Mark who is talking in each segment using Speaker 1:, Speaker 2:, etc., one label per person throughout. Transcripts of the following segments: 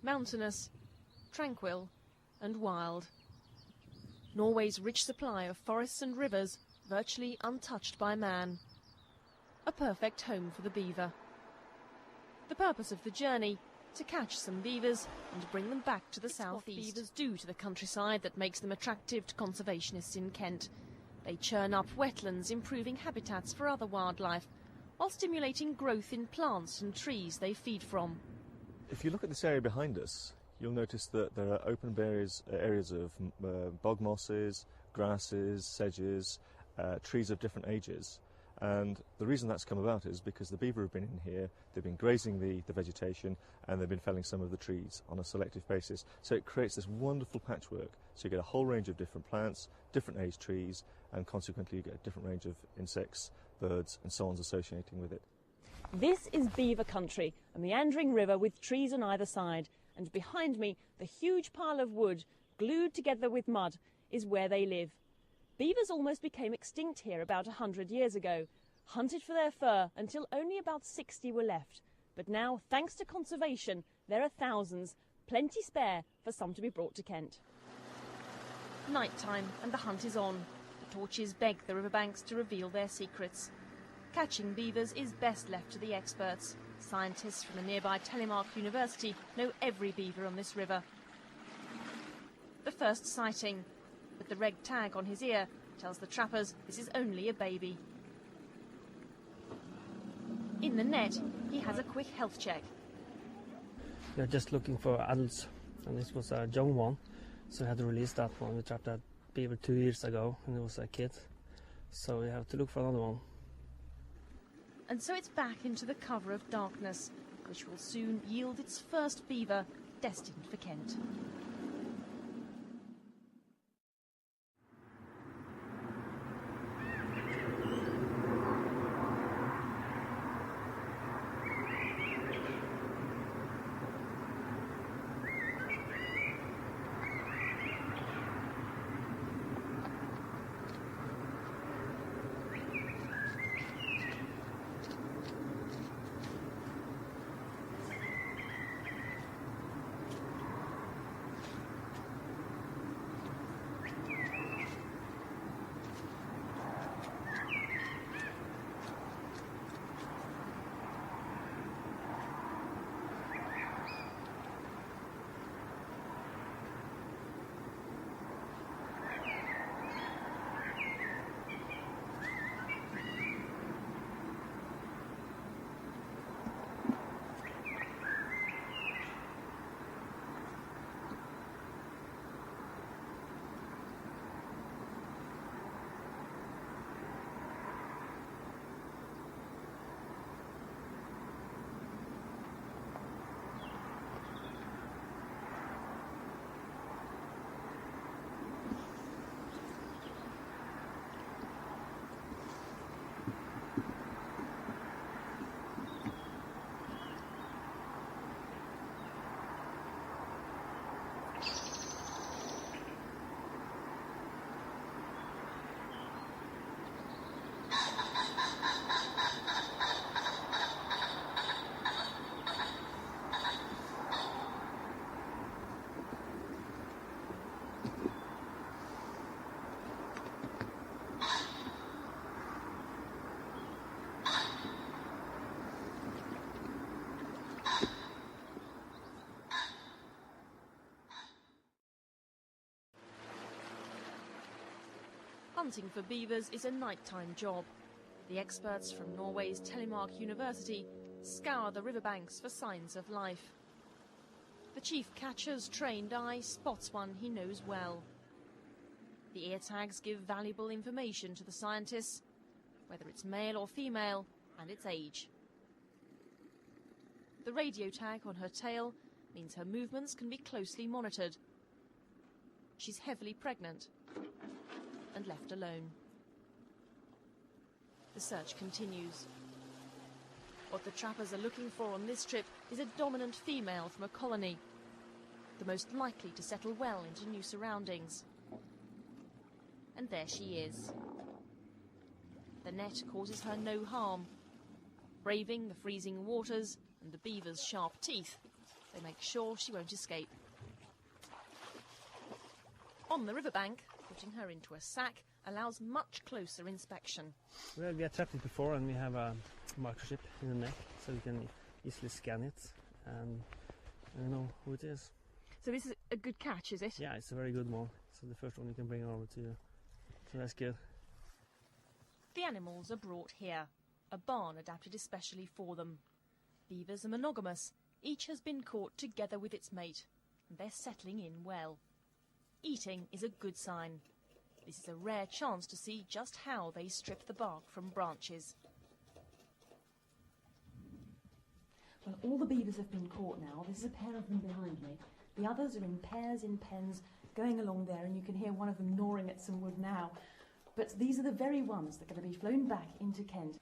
Speaker 1: mountainous, tranquil and wild. Norway's rich supply of forests and rivers virtually untouched by man. A perfect home for the beaver. The purpose of the journey, to catch some beavers and bring them back to the southeast. What beavers do to the countryside that makes them attractive to conservationists in Kent. They churn up wetlands, improving habitats for other wildlife, while stimulating growth in plants and trees they feed from.
Speaker 2: If you look at this area behind us, you'll notice that there are open areas of bog mosses, grasses, sedges, trees of different ages. And the reason that's come about is because the beaver have been in here, they've been grazing the vegetation, and they've been felling some of the trees on a selective basis. So it creates this wonderful patchwork. So you get a whole range of different plants, different age trees, and consequently you get a different range of insects, birds, and so on associating with it.
Speaker 3: This is beaver country, a meandering river with trees on either side. And behind me, the huge pile of wood, glued together with mud, is where they live. Beavers almost became extinct here about 100 years ago, hunted for their fur until only about 60 were left. But now, thanks to conservation, there are thousands, plenty spare for some to be brought to Kent.
Speaker 1: Night time and the hunt is on. The torches beg the riverbanks to reveal their secrets. Catching beavers is best left to the experts. Scientists from the nearby Telemark University know every beaver on this river. The first sighting, with the red tag on his ear, tells the trappers this is only a baby. In the net, he has a quick health check.
Speaker 4: We are just looking for adults, and this was a young one, so we had to release that one. We trapped that beaver 2 years ago, and it was a kid, so we have to look for another one.
Speaker 1: And so it's back into the cover of darkness, which will soon yield its first beaver, destined for Kent. Hunting for beavers is a nighttime job. The experts from Norway's Telemark University scour the riverbanks for signs of life. The chief catcher's trained eye spots one he knows well. The ear tags give valuable information to the scientists, whether it's male or female, and its age. The radio tag on her tail means her movements can be closely monitored. She's heavily pregnant and left alone. The search continues. What the trappers are looking for on this trip is a dominant female from a colony, the most likely to settle well into new surroundings. And there she is. The net causes her no harm. Braving the freezing waters and the beaver's sharp teeth, They make sure she won't escape. On the riverbank, putting her into a sack allows much closer inspection.
Speaker 4: Well, we have trapped it before, and we have a microchip in the neck, so we can easily scan it and know who it is.
Speaker 1: So this is a good catch, is it?
Speaker 4: Yeah, it's a very good one. So the first one you can bring over to you. So that's good.
Speaker 1: The animals are brought here, a barn adapted especially for them. Beavers are monogamous. Each has been caught together with its mate, and they're settling in well. Eating is a good sign. This is a rare chance to see just how they strip the bark from branches.
Speaker 3: Well, all the beavers have been caught now. This is a pair of them behind me. The others are in pairs in pens going along there, and you can hear one of them gnawing at some wood now. But these are the very ones that are going to be flown back into Kent.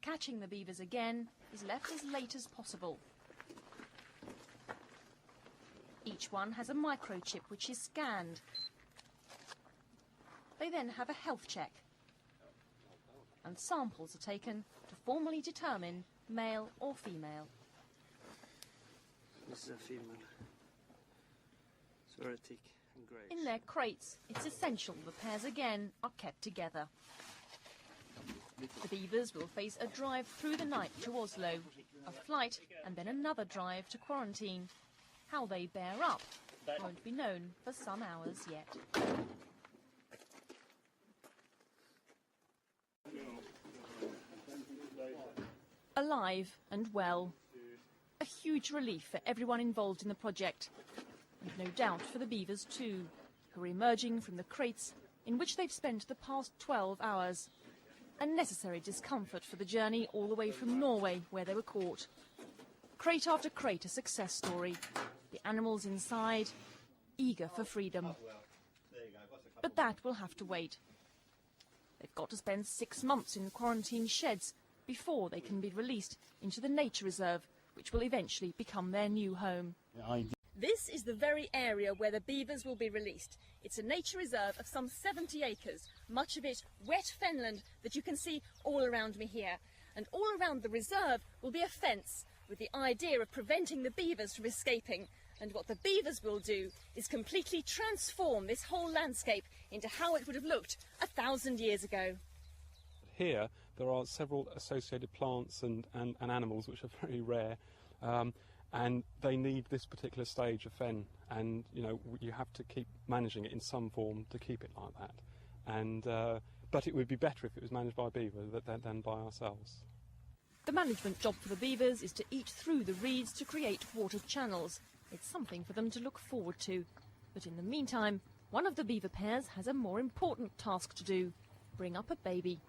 Speaker 1: Catching the beavers again is left as late as possible. Each one has a microchip which is scanned. They then have a health check, and samples are taken to formally determine male or female.
Speaker 4: This is a female. It's very thick and grey.
Speaker 1: In their crates, it's essential the pairs again are kept together. The beavers will face a drive through the night to Oslo, a flight and then another drive to quarantine. How they bear up won't be known for some hours yet. Alive and well. A huge relief for everyone involved in the project. And no doubt for the beavers too, who are emerging from the crates in which they've spent the past 12 hours. A necessary discomfort for the journey all the way from Norway, where they were caught. Crate after crate a success story. The animals inside, eager for freedom. But that will have to wait. They've got to spend 6 months in quarantine sheds before they can be released into the nature reserve, which will eventually become their new home. This is the very area where the beavers will be released. It's a nature reserve of some 70 acres, much of it wet fenland that you can see all around me here. And all around the reserve will be a fence with the idea of preventing the beavers from escaping. And what the beavers will do is completely transform this whole landscape into how it would have looked 1,000 years ago.
Speaker 5: Here there are several associated plants and animals which are very rare, and they need this particular stage of fen, and you have to keep managing it in some form to keep it like that. And but it would be better if it was managed by a beaver than by ourselves.
Speaker 1: The management job for the beavers is to eat through the reeds to create water channels. It's something for them to look forward to. But in the meantime, one of the beaver pairs has a more important task to do: bring up a baby.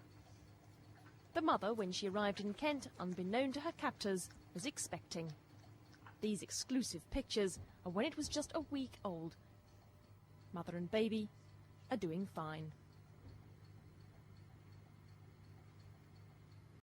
Speaker 1: The mother, when she arrived in Kent, unbeknown to her captors, was expecting. These exclusive pictures are when it was just a week old. Mother and baby are doing fine.